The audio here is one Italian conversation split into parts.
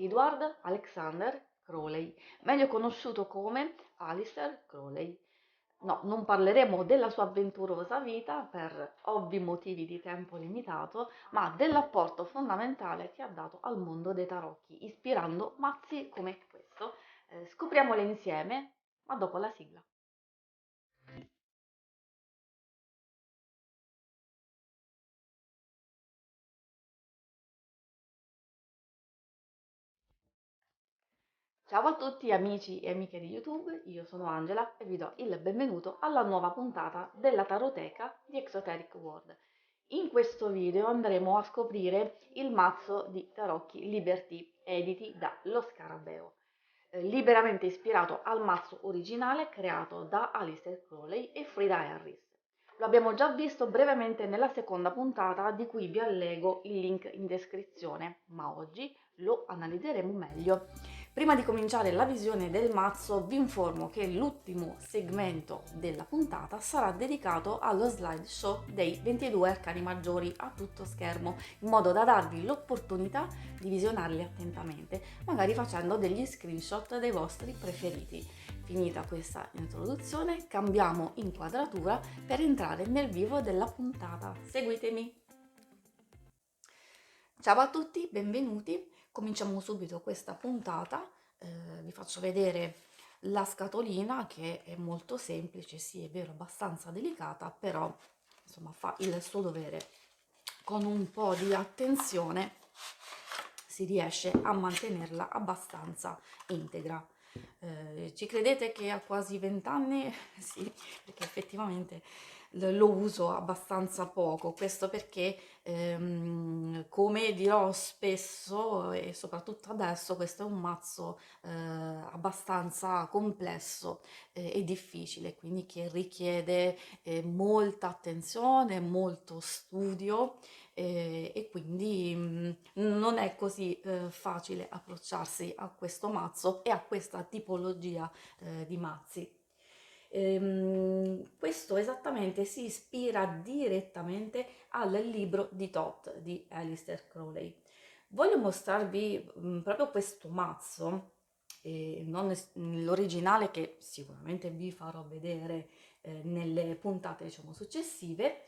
Edward Alexander Crowley, meglio conosciuto come Aleister Crowley. No, non parleremo della sua avventurosa vita per ovvi motivi di tempo limitato, ma dell'apporto fondamentale che ha dato al mondo dei tarocchi, ispirando mazzi come questo. Scopriamole insieme, ma dopo la sigla. Ciao a tutti amici e amiche di YouTube, io sono Angela e vi do il benvenuto alla nuova puntata della Taroteca di Exoteric World. In questo video andremo a scoprire il mazzo di tarocchi Liberty editi da Lo Scarabeo, liberamente ispirato al mazzo originale creato da Aleister Crowley e Frida Harris. Lo abbiamo già visto brevemente nella seconda puntata di cui vi allego il link in descrizione, ma oggi lo analizzeremo meglio. Prima di cominciare la visione del mazzo vi informo che l'ultimo segmento della puntata sarà dedicato allo slideshow dei 22 arcani maggiori a tutto schermo, in modo da darvi l'opportunità di visionarli attentamente, magari facendo degli screenshot dei vostri preferiti. Finita questa introduzione, cambiamo inquadratura per entrare nel vivo della puntata. Seguitemi! Ciao a tutti, benvenuti. Cominciamo subito questa puntata. Vi faccio vedere la scatolina che è molto semplice, sì, è vero, abbastanza delicata, però insomma fa il suo dovere. Con un po' di attenzione si riesce a mantenerla abbastanza integra. Ci credete che ha quasi 20 anni? Sì, perché effettivamente lo uso abbastanza poco, questo perché come dirò spesso e soprattutto adesso questo è un mazzo abbastanza complesso e difficile, quindi che richiede molta attenzione, molto studio e quindi non è così facile approcciarsi a questo mazzo e a questa tipologia di mazzi. Questo esattamente si ispira direttamente al libro di Thoth di Aleister Crowley. Voglio mostrarvi proprio questo mazzo, non l'originale che sicuramente vi farò vedere nelle puntate diciamo, successive.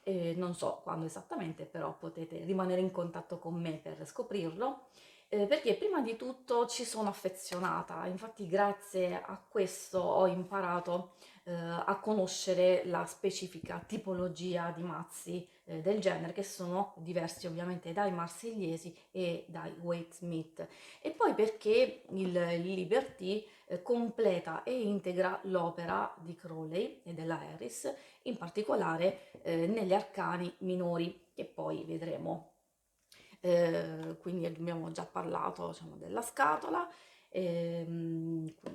Non so quando esattamente, però potete rimanere in contatto con me per scoprirlo. Perché prima di tutto ci sono affezionata, infatti grazie a questo ho imparato a conoscere la specifica tipologia di mazzi del genere che sono diversi ovviamente dai marsigliesi e dai Waite Smith e poi perché il Liberty completa e integra l'opera di Crowley e della Harris, in particolare negli arcani minori che poi vedremo. Quindi abbiamo già parlato diciamo, della scatola,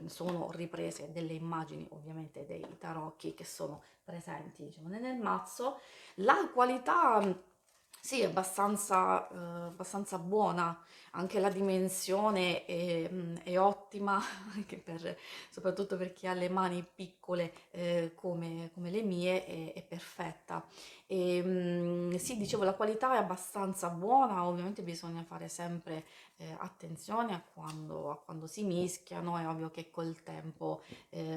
sono riprese delle immagini ovviamente dei tarocchi che sono presenti diciamo, nel mazzo. La qualità sì, è abbastanza buona, anche la dimensione è ottima, anche soprattutto per chi ha le mani piccole come le mie, è perfetta. Sì, dicevo, la qualità è abbastanza buona, ovviamente bisogna fare sempre attenzione a quando si mischiano, è ovvio che col tempo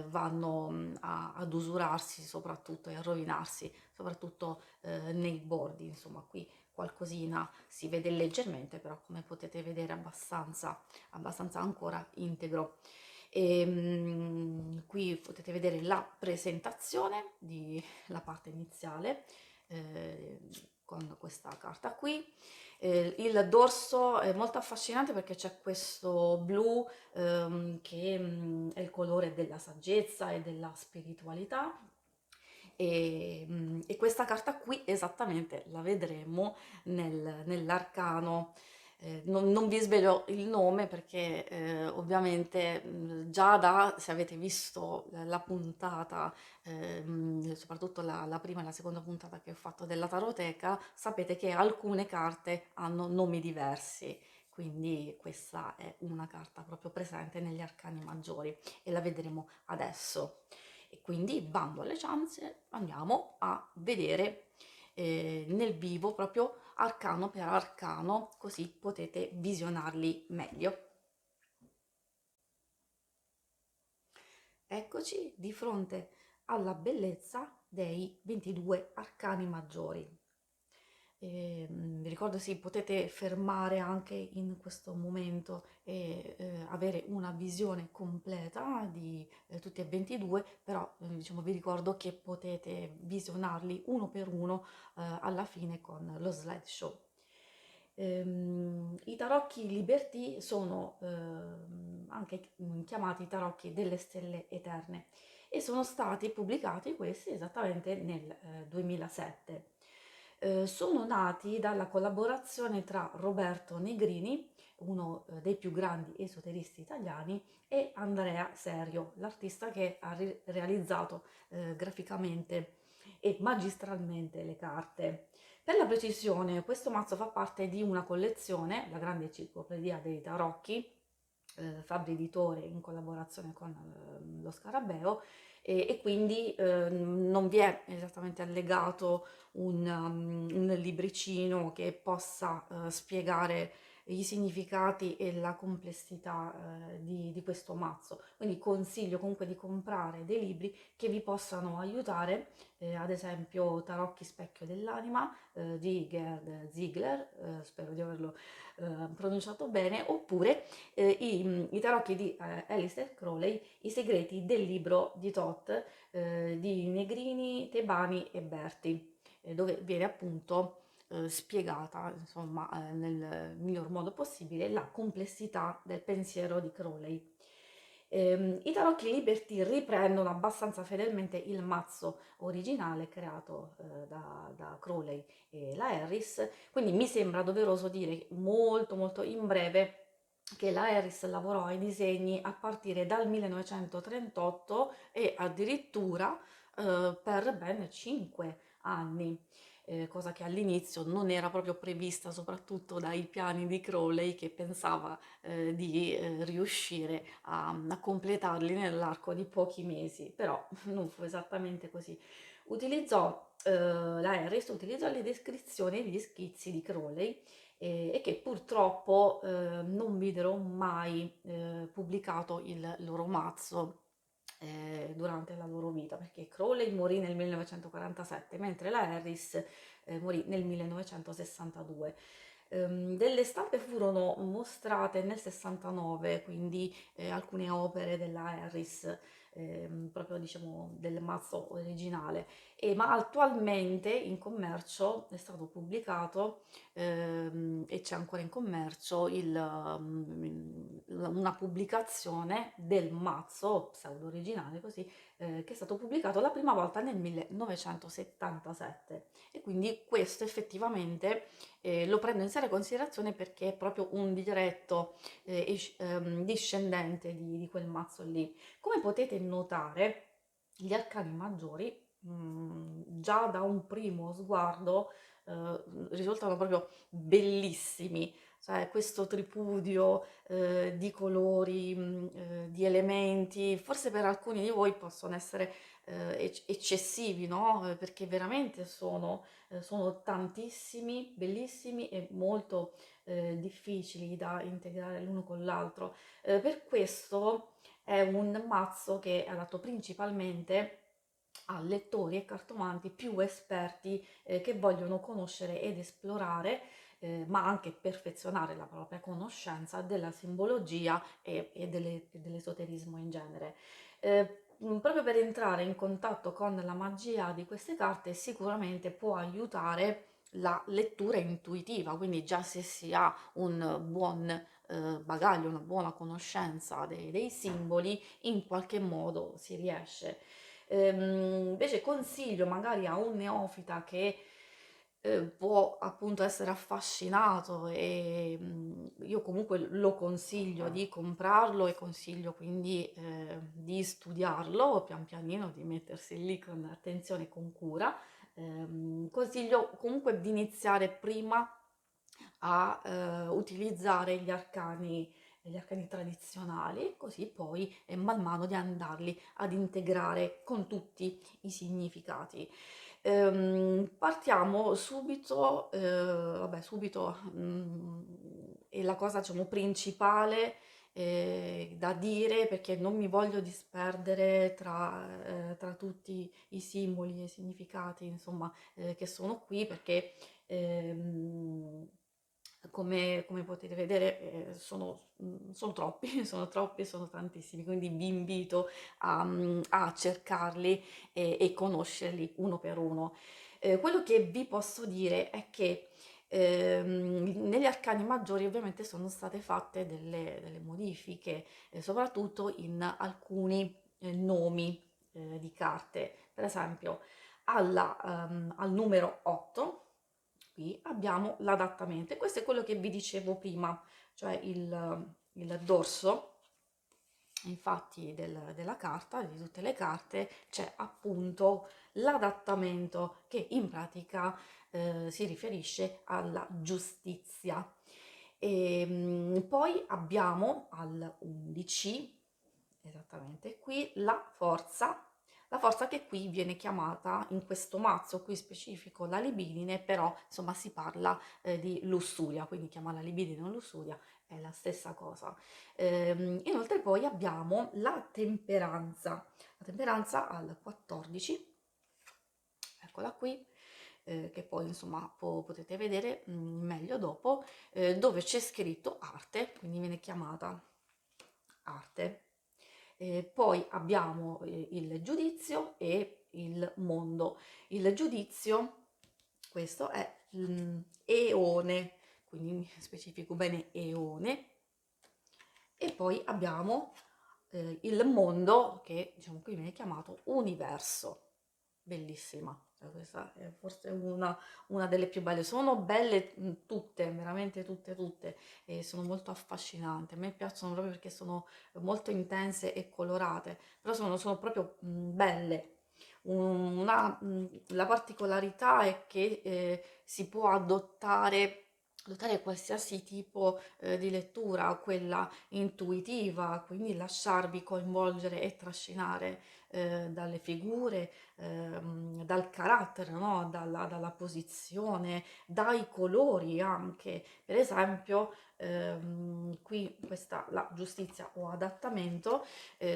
vanno ad usurarsi soprattutto e a rovinarsi, soprattutto nei bordi, insomma qui qualcosina si vede leggermente, però come potete vedere abbastanza ancora integro. Qui potete vedere la presentazione della parte iniziale eh, con questa carta qui. Il dorso è molto affascinante perché c'è questo blu che è il colore della saggezza e della spiritualità. E questa carta qui esattamente la vedremo nell'arcano. Non vi svelo il nome perché ovviamente già se avete visto la puntata, soprattutto la prima e la seconda puntata che ho fatto della Taroteca, sapete che alcune carte hanno nomi diversi. Quindi questa è una carta proprio presente negli arcani maggiori e la vedremo adesso. E quindi, bando alle ciance, andiamo a vedere nel vivo, proprio arcano per arcano, così potete visionarli meglio. Eccoci di fronte alla bellezza dei 22 arcani maggiori. Vi ricordo, sì, potete fermare anche in questo momento e avere una visione completa di tutti e 22, però diciamo, vi ricordo che potete visionarli uno per uno alla fine con lo slideshow. I tarocchi Liberty sono anche chiamati tarocchi delle stelle eterne e sono stati pubblicati questi esattamente nel 2007. Sono nati dalla collaborazione tra Roberto Negrini, uno dei più grandi esoteristi italiani, e Andrea Serio, l'artista che ha realizzato graficamente e magistralmente le carte. Per la precisione, questo mazzo fa parte di una collezione, la Grande Enciclopedia dei Tarocchi, Fabbri Editore in collaborazione con lo Scarabeo, e quindi non vi è esattamente allegato un libricino che possa spiegare i significati e la complessità di questo mazzo. Quindi consiglio comunque di comprare dei libri che vi possano aiutare, ad esempio Tarocchi Specchio dell'Anima di Gerd Ziegler, spero di averlo pronunciato bene, oppure i tarocchi di Aleister Crowley, I segreti del libro di Thoth di Negrini, Tebani e Berti, dove viene appunto spiegata, insomma, nel miglior modo possibile la complessità del pensiero di Crowley. I tarocchi Liberty riprendono abbastanza fedelmente il mazzo originale creato da Crowley e la Harris, quindi mi sembra doveroso dire molto molto in breve che la Harris lavorò ai disegni a partire dal 1938 e addirittura per ben 5 anni. Cosa che all'inizio non era proprio prevista, soprattutto dai piani di Crowley, che pensava di riuscire a completarli nell'arco di pochi mesi, però non fu esattamente così. La Harris utilizzò le descrizioni e gli schizzi di Crowley e che purtroppo non videro mai pubblicato il loro mazzo durante la loro vita, perché Crowley morì nel 1947, mentre la Harris morì nel 1962. Delle stampe furono mostrate nel 69, quindi alcune opere della Harris, proprio diciamo del mazzo originale, ma attualmente in commercio è stato pubblicato e c'è ancora in commercio una pubblicazione del mazzo pseudo originale così che è stato pubblicato la prima volta nel 1977 e quindi questo effettivamente lo prendo in seria considerazione perché è proprio un diretto discendente di quel mazzo lì. Come potete notare, gli arcani maggiori già da un primo sguardo risultano proprio bellissimi, cioè questo tripudio di colori, di elementi, forse per alcuni di voi possono essere eccessivi, no? Perché veramente sono tantissimi, bellissimi e molto difficili da integrare l'uno con l'altro. Per questo è un mazzo che è adatto principalmente a lettori e cartomanti più esperti che vogliono conoscere ed esplorare, ma anche perfezionare la propria conoscenza della simbologia e dell'esoterismo in genere. Proprio per entrare in contatto con la magia di queste carte sicuramente può aiutare la lettura intuitiva, quindi già se si ha un buon bagaglio, una buona conoscenza dei simboli, in qualche modo si riesce. Invece consiglio magari a un neofita che può appunto essere affascinato e io comunque lo consiglio di comprarlo e consiglio quindi di studiarlo pian pianino, di mettersi lì con attenzione e con cura. Consiglio comunque di iniziare prima a utilizzare gli arcani tradizionali, così poi man mano di andarli ad integrare con tutti i significati. Partiamo subito, vabbè, subito è la cosa, diciamo, principale da dire, perché non mi voglio disperdere tra tutti i simboli e i significati, insomma, che sono qui, perché come potete vedere sono troppi, sono troppi, sono tantissimi, quindi vi invito a cercarli e conoscerli uno per uno. Quello che vi posso dire è che negli arcani maggiori ovviamente sono state fatte delle modifiche, soprattutto in alcuni nomi di carte. Per esempio, al numero 8 qui abbiamo l'adattamento, e questo è quello che vi dicevo prima, cioè il dorso. Infatti della carta, di tutte le carte, c'è appunto l'adattamento, che in pratica si riferisce alla giustizia. Poi abbiamo al 11, esattamente qui, la forza che qui viene chiamata, in questo mazzo qui specifico, la libidine, però insomma si parla di lussuria, quindi chiamare la libidine o lussuria è la stessa cosa. Inoltre poi abbiamo la temperanza al 14, eccola qui, che poi insomma potete vedere meglio dopo, dove c'è scritto arte, quindi viene chiamata arte. Poi abbiamo il giudizio e il mondo. Il giudizio, questo è eone, quindi specifico bene eone. E poi abbiamo il mondo, che diciamo qui viene chiamato universo. Bellissima, cioè, questa è forse una delle più belle. Sono belle tutte, veramente tutte, tutte, e sono molto affascinanti. A me piacciono proprio perché sono molto intense e colorate, però sono proprio belle. La particolarità è che si può adottare qualsiasi tipo di lettura, quella intuitiva, quindi lasciarvi coinvolgere e trascinare dalle figure, dal carattere, no? Dalla posizione, dai colori anche. Per esempio, qui questa la giustizia o adattamento,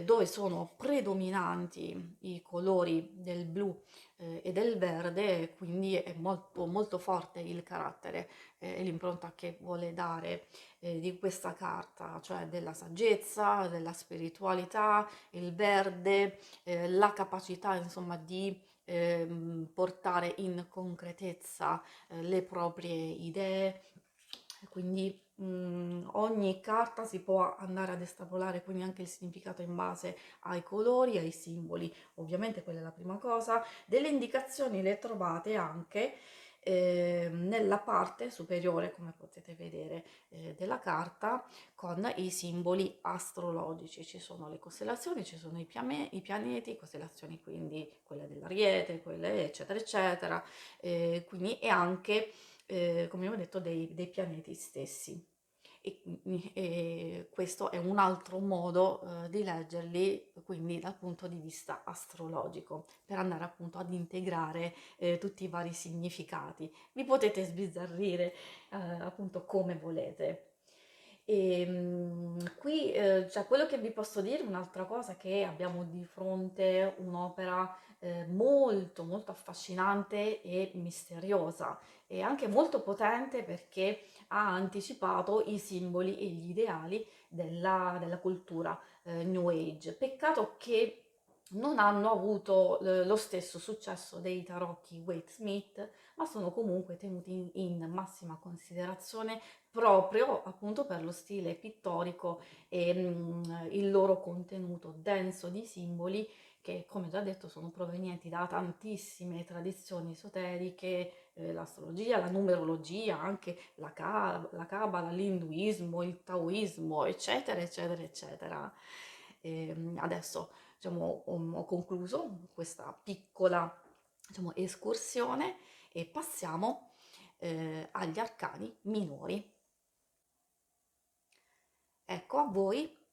dove sono predominanti i colori del blu e del verde, quindi è molto, molto forte il carattere e l'impronta che vuole dare di questa carta, cioè della saggezza, della spiritualità, il verde, la capacità insomma di portare in concretezza le proprie idee. Quindi ogni carta si può andare ad estrapolare quindi anche il significato in base ai colori, ai simboli. Ovviamente quella è la prima cosa. Delle indicazioni le trovate anche nella parte superiore, come potete vedere, della carta, con i simboli astrologici. Ci sono le costellazioni, ci sono i pianeti, costellazioni quindi quelle dell'Ariete, quelle eccetera eccetera, quindi e anche, come abbiamo detto, dei pianeti stessi. E questo è un altro modo di leggerli, quindi dal punto di vista astrologico, per andare appunto ad integrare tutti i vari significati. Vi potete sbizzarrire appunto come volete. E qui, cioè, quello che vi posso dire, un'altra cosa, è che abbiamo di fronte un'opera molto molto affascinante e misteriosa, e anche molto potente, perché ha anticipato i simboli e gli ideali della cultura New Age. Peccato che non hanno avuto lo stesso successo dei tarocchi Waite Smith, ma sono comunque tenuti in massima considerazione, proprio appunto per lo stile pittorico e il loro contenuto denso di simboli, che come già detto sono provenienti da tantissime tradizioni esoteriche, l'astrologia, la numerologia, anche la Kabbalah, l'induismo, il taoismo, eccetera, eccetera, eccetera. Adesso diciamo, ho concluso questa piccola, diciamo, escursione, e passiamo agli arcani minori. Ecco a voi,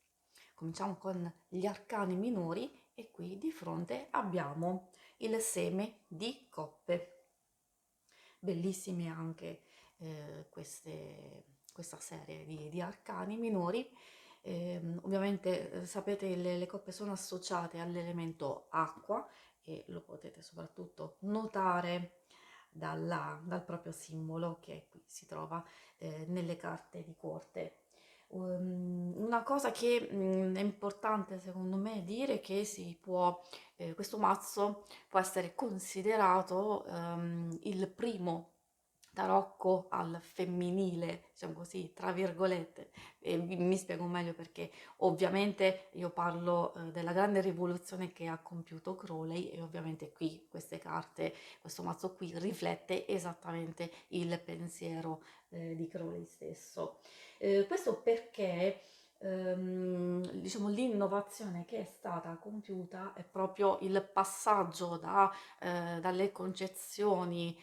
cominciamo con gli arcani minori, e qui di fronte abbiamo il seme di coppe. Bellissime anche questa serie di arcani minori. Ovviamente sapete le coppe sono associate all'elemento acqua e lo potete soprattutto notare dal proprio simbolo che qui si trova nelle carte di corte. Una cosa che è importante secondo me dire che questo mazzo può essere considerato il primo tarocco al femminile, diciamo così, tra virgolette, e mi spiego meglio perché. Ovviamente io parlo della grande rivoluzione che ha compiuto Crowley e ovviamente qui queste carte, questo mazzo qui riflette esattamente il pensiero di Crowley stesso. Questo perché diciamo, l'innovazione che è stata compiuta è proprio il passaggio dalle concezioni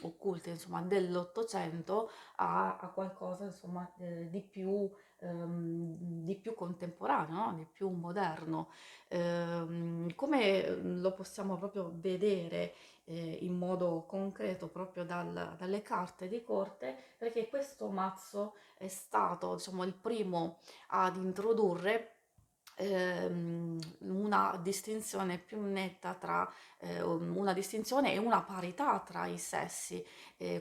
occulte insomma, dell'Ottocento a qualcosa insomma, di più contemporaneo, no? Di più moderno. Come lo possiamo proprio vedere in modo concreto proprio dalle carte di corte, perché questo mazzo è stato, diciamo, il primo ad introdurre una distinzione più netta tra una distinzione e una parità tra i sessi,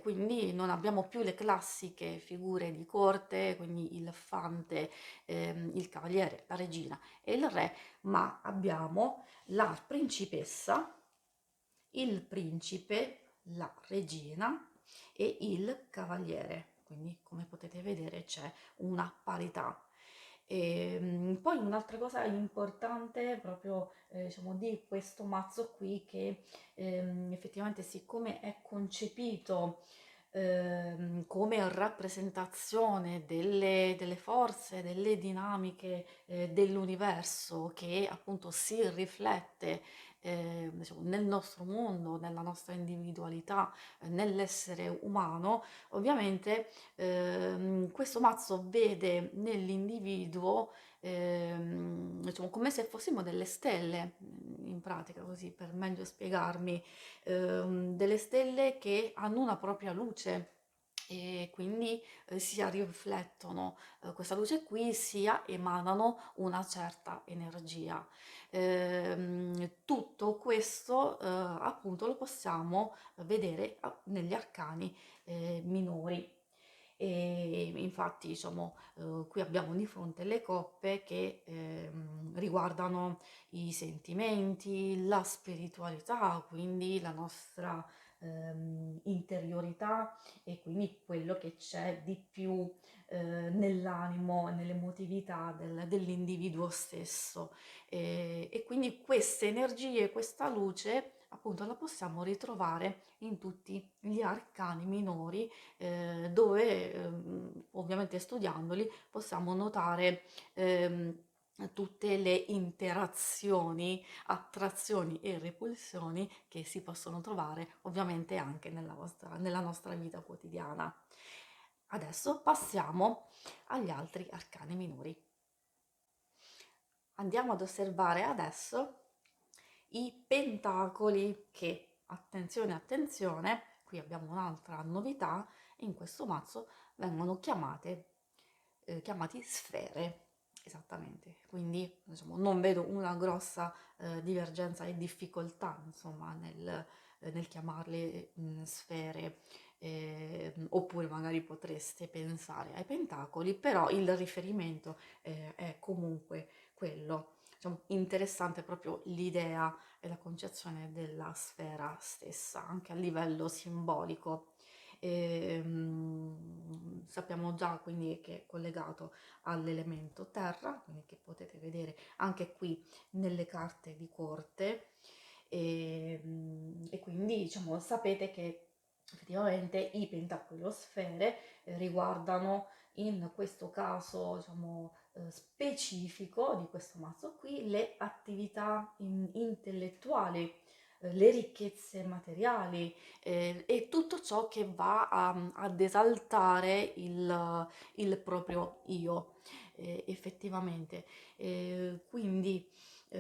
quindi non abbiamo più le classiche figure di corte, quindi il fante, il cavaliere, la regina e il re, ma abbiamo la principessa, il principe, la regina e il cavaliere. Quindi, come potete vedere, c'è una parità. Poi un'altra cosa importante proprio diciamo, di questo mazzo qui che effettivamente siccome è concepito come rappresentazione delle forze, delle dinamiche dell'universo che appunto si riflette diciamo, nel nostro mondo, nella nostra individualità, nell'essere umano, ovviamente questo mazzo vede nell'individuo diciamo, come se fossimo delle stelle, in pratica, così per meglio spiegarmi, delle stelle che hanno una propria luce e quindi sia riflettono questa luce qui, sia emanano una certa energia. Tutto questo appunto lo possiamo vedere negli arcani minori. E infatti, diciamo, qui abbiamo di fronte le coppe che riguardano i sentimenti, la spiritualità, quindi la nostra interiorità e quindi quello che c'è di più nell'animo, nell'emotività dell'individuo stesso. E quindi queste energie, questa luce, appunto, la possiamo ritrovare in tutti gli arcani minori dove ovviamente studiandoli possiamo notare tutte le interazioni, attrazioni e repulsioni che si possono trovare ovviamente anche nella nostra vita quotidiana. Adesso passiamo agli altri arcani minori. Andiamo ad osservare adesso i pentacoli che, attenzione, attenzione, qui abbiamo un'altra novità, in questo mazzo vengono chiamati sfere, esattamente, quindi diciamo, non vedo una grossa divergenza e difficoltà insomma nel chiamarle sfere, oppure magari potreste pensare ai pentacoli, però il riferimento è comunque quello. Diciamo, interessante proprio l'idea e la concezione della sfera stessa, anche a livello simbolico. Sappiamo già quindi che è collegato all'elemento terra, quindi che potete vedere anche qui nelle carte di corte e quindi diciamo sapete che effettivamente i pentacoli o sfere riguardano in questo caso diciamo specifico di questo mazzo qui le attività intellettuali, le ricchezze materiali e tutto ciò che va ad esaltare il proprio io effettivamente. Quindi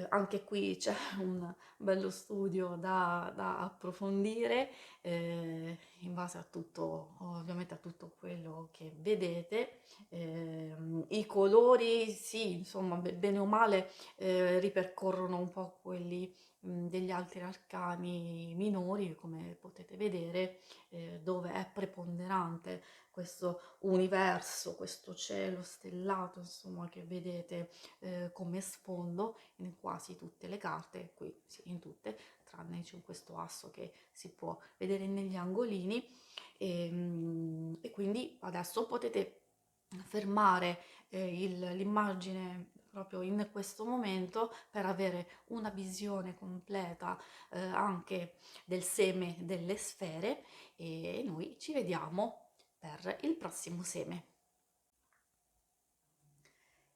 Anche qui c'è un bello studio da approfondire in base a tutto, ovviamente a tutto quello che vedete. I colori, sì, insomma, bene o male, ripercorrono un po' quelli degli altri arcani minori, come potete vedere, dove è preponderante questo universo, questo cielo stellato, insomma, che vedete come sfondo in quasi tutte le carte, qui sì, in tutte, tranne c'è questo asso che si può vedere negli angolini e quindi adesso potete fermare l'immagine proprio in questo momento per avere una visione completa anche del seme delle sfere e noi ci vediamo per il prossimo seme.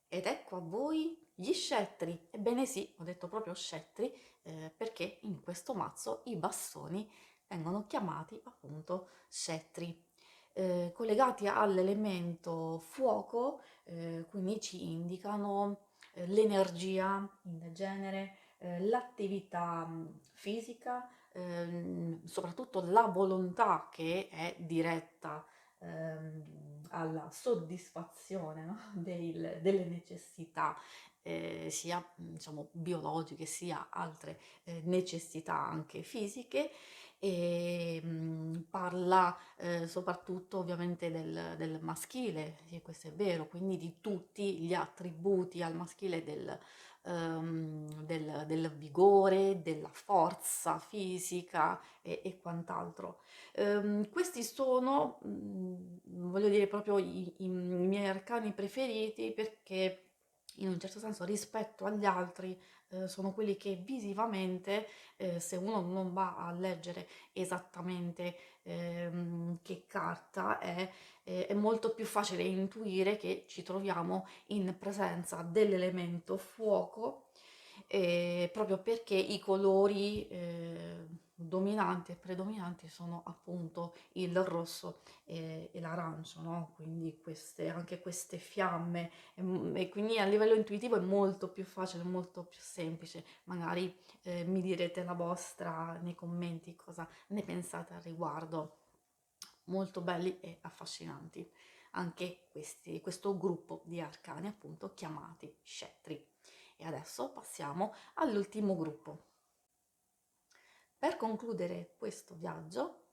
Ed ecco a voi gli scettri. Ebbene sì, ho detto proprio scettri perché in questo mazzo i bastoni vengono chiamati appunto scettri. Collegati all'elemento fuoco, quindi ci indicano l'energia in genere, l'attività fisica, soprattutto la volontà che è diretta alla soddisfazione, no? Delle necessità sia diciamo biologiche sia altre necessità anche fisiche e parla soprattutto ovviamente del maschile, sì, questo è vero, quindi di tutti gli attributi al maschile del vigore, della forza fisica e quant'altro. Questi sono, voglio dire, proprio i miei arcani preferiti perché in un certo senso rispetto agli altri sono quelli che visivamente, se uno non va a leggere esattamente che carta è molto più facile intuire che ci troviamo in presenza dell'elemento fuoco proprio perché i colori dominanti e predominanti sono appunto il rosso e l'arancio, no? Quindi anche queste fiamme e quindi a livello intuitivo è molto più facile, molto più semplice. Magari mi direte la vostra nei commenti cosa ne pensate al riguardo. Molto belli e affascinanti anche questo gruppo di arcani appunto chiamati scettri. E adesso passiamo all'ultimo gruppo. Per concludere questo viaggio,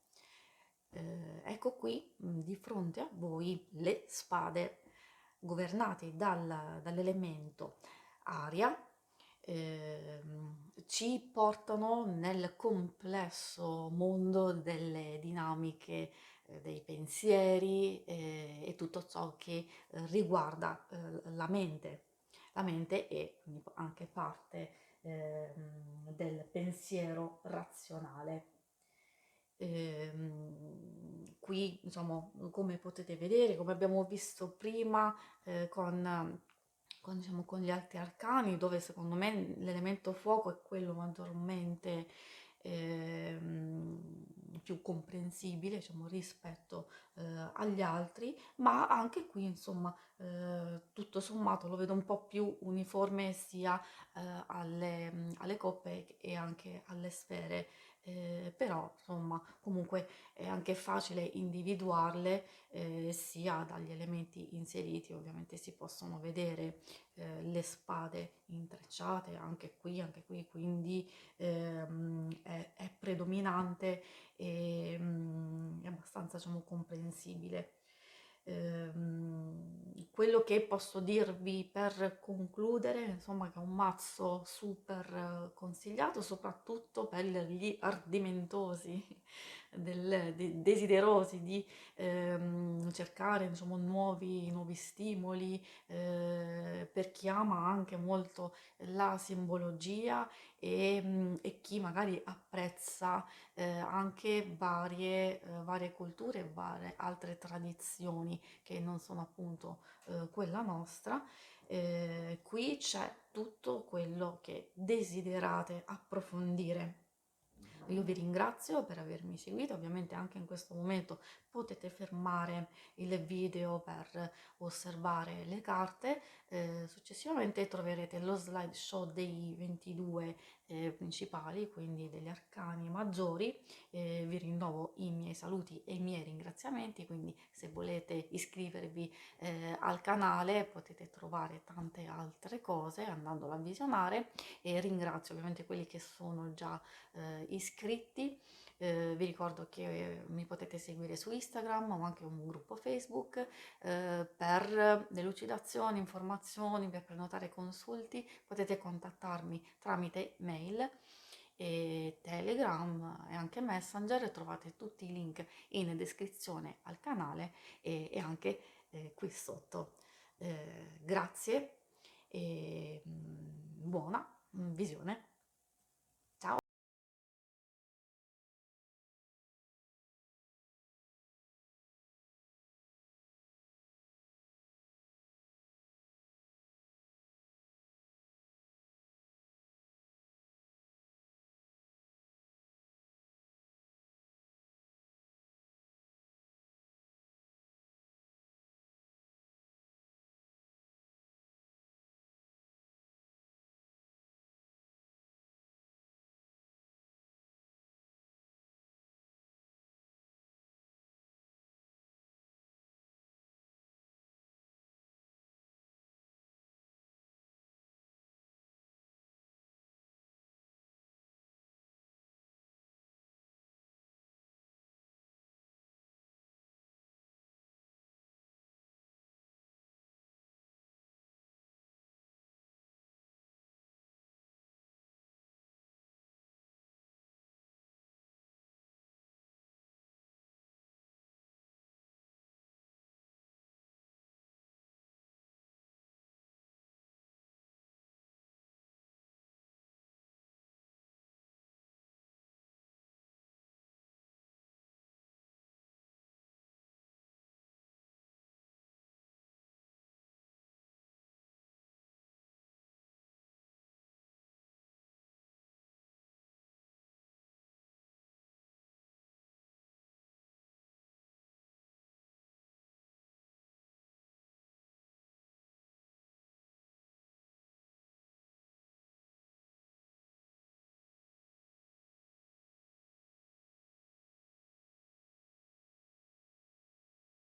ecco qui di fronte a voi le spade governate dall'elemento aria, ci portano nel complesso mondo delle dinamiche, dei pensieri e tutto ciò che riguarda la mente e quindi anche parte del pensiero razionale. Qui, diciamo, come potete vedere, come abbiamo visto prima, diciamo, con gli altri arcani, dove secondo me l'elemento fuoco è quello maggiormente più comprensibile, diciamo, rispetto agli altri, ma anche qui, insomma, tutto sommato lo vedo un po' più uniforme sia alle coppe e anche alle sfere, però insomma comunque è anche facile individuarle sia dagli elementi inseriti, ovviamente si possono vedere le spade intrecciate anche qui, quindi è predominante e è abbastanza diciamo comprensibile. Quello che posso dirvi per concludere, insomma, che è un mazzo super consigliato, soprattutto per gli ardimentosi, desiderosi di cercare, insomma, nuovi stimoli, per chi ama anche molto la simbologia e chi magari apprezza anche varie culture, varie altre tradizioni che non sono appunto quella nostra. Qui c'è tutto quello che desiderate approfondire. Io vi ringrazio per avermi seguito, ovviamente anche in questo momento potete fermare il video per osservare le carte. Successivamente troverete lo slideshow dei 22 principali, quindi degli arcani maggiori. Vi rinnovo i miei saluti e i miei ringraziamenti, quindi se volete iscrivervi al canale potete trovare tante altre cose andandolo a visionare, e ringrazio ovviamente quelli che sono già iscritti. Vi ricordo che mi potete seguire su Instagram, ho anche un gruppo Facebook per delucidazioni, informazioni, per prenotare consulti potete contattarmi tramite mail e Telegram e anche Messenger. Trovate tutti i link in descrizione al canale e anche qui sotto. Grazie e buona visione.